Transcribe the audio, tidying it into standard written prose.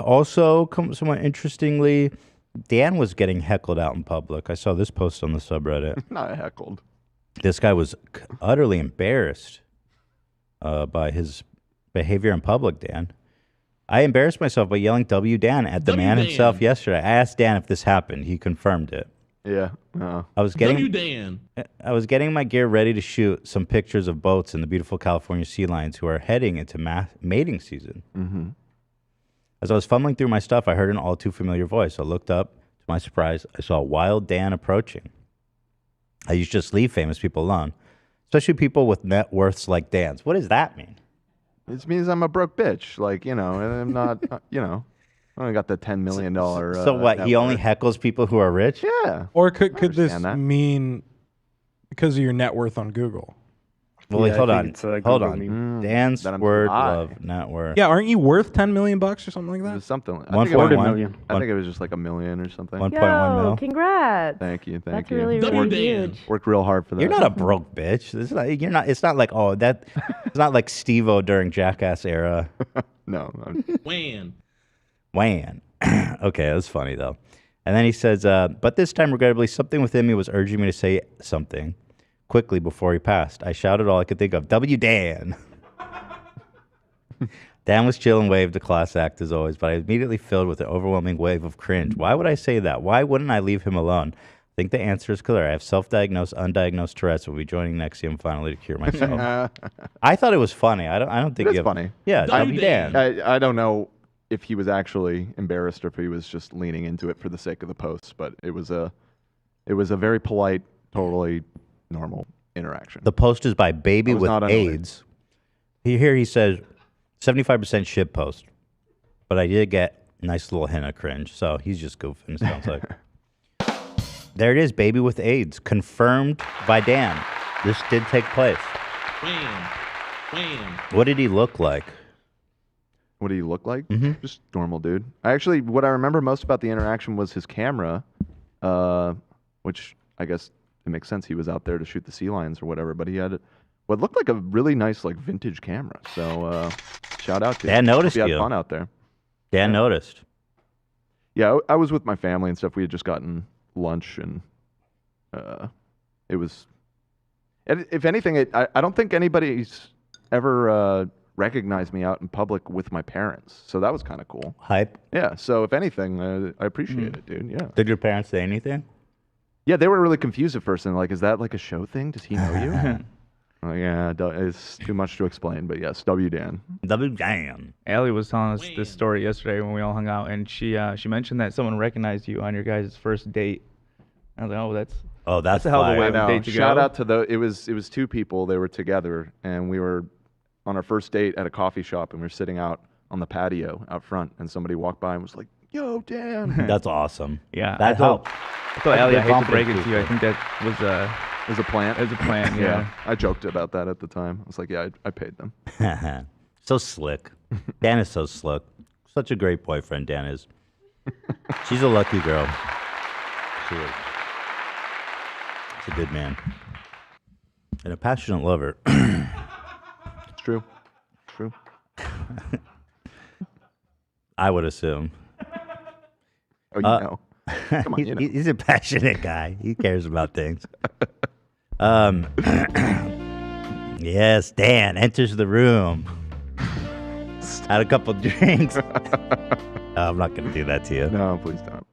Also, somewhat interestingly, Dan was getting heckled out in public. I saw this post on the subreddit. Not heckled. This guy was utterly embarrassed by his behavior in public, Dan. I embarrassed myself by yelling W Dan at the man himself yesterday. I asked Dan if this happened. He confirmed it. Yeah. I was getting W Dan. I was getting my gear ready to shoot some pictures of boats and the beautiful California sea lions who are heading into mating season. Mm-hmm. As I was fumbling through my stuff, I heard an all too familiar voice. I looked up. To my surprise, I saw Wild Dan approaching. I used to just leave famous people alone, especially people with net worths like Dan's. What does that mean? It means I'm a broke bitch. Like, you know, and I'm not, you know, I only got the $10 million. So what? He only heckles people who are rich? Yeah. Or could this mean because of your net worth on Google? Well, hold on. Hold on. Dan's word love net worth. Yeah, aren't you worth $10 million or something like that? It was something. I think it was just like $1 million or something. 1.1 mil. Congrats. Thank you. That's really, really huge. Worked real hard for that. You're not a broke bitch. It's not, you're not. It's not like it's not like Steve-O during Jackass era. No. Wham. Okay, that's funny though. And then he says, but this time, regrettably, something within me was urging me to say something quickly before he passed. I shouted all I could think of, W Dan. Dan was chill and waved a class act as always, but I immediately filled with an overwhelming wave of cringe. Why would I say that? Why wouldn't I leave him alone? I think the answer is clear. I have self-diagnosed, undiagnosed Tourette's. Will be joining Nexium finally to cure myself. I thought it was funny. I don't think it's funny. Yeah, W Dan. I don't know if he was actually embarrassed or if he was just leaning into it for the sake of the post, but it was a very polite, totally normal interaction. The post is by Baby with AIDS. Here he says 75% shit post, but I did get a nice little hint of cringe. So he's just goofing. It sounds like. There it is, Baby with AIDS, confirmed by Dan. This did take place. Wham. What did he look like? What did he look like? Just normal dude. What I remember most about the interaction was his camera, which I guess it makes sense. He was out there to shoot the sea lions or whatever, but he had what looked like a really nice like vintage camera. So shout out to Dan. Noticed you. You Had fun out there. Dan noticed. Yeah, I was with my family and stuff. We had just gotten lunch and it was. If anything, I don't think anybody's ever recognized me out in public with my parents, so that was kind of cool. Hype. Yeah. So if anything, I appreciate it, dude. Yeah. Did your parents say anything? Yeah, they were really confused at first, and like, is that like a show thing? Does he know you? Yeah, it's too much to explain, but yes, W Dan. W Dan. Allie was telling us this story yesterday when we all hung out, and she mentioned that someone recognized you on your guys' first date. I was like, that's a hell of a way of a date to go. Shout out to it was two people. They were together, and we were on our first date at a coffee shop, and we were sitting out on the patio out front, and somebody walked by and was like, "Yo, Dan." That's awesome. Yeah, that helped. So Allie, I hate to break it to you. I think that was a plant. It was a plant. Yeah. I joked about that at the time. I was like, yeah, I paid them. So slick. Dan is so slick. Such a great boyfriend, Dan is. She's a lucky girl. She is. She's a good man. And a passionate lover. It's true. It's true. I would assume. Oh, you know. Come on, you know. He's a passionate guy. He cares about things. Yes, Dan enters the room. Had a couple drinks. I'm not going to do that to you. No, please don't.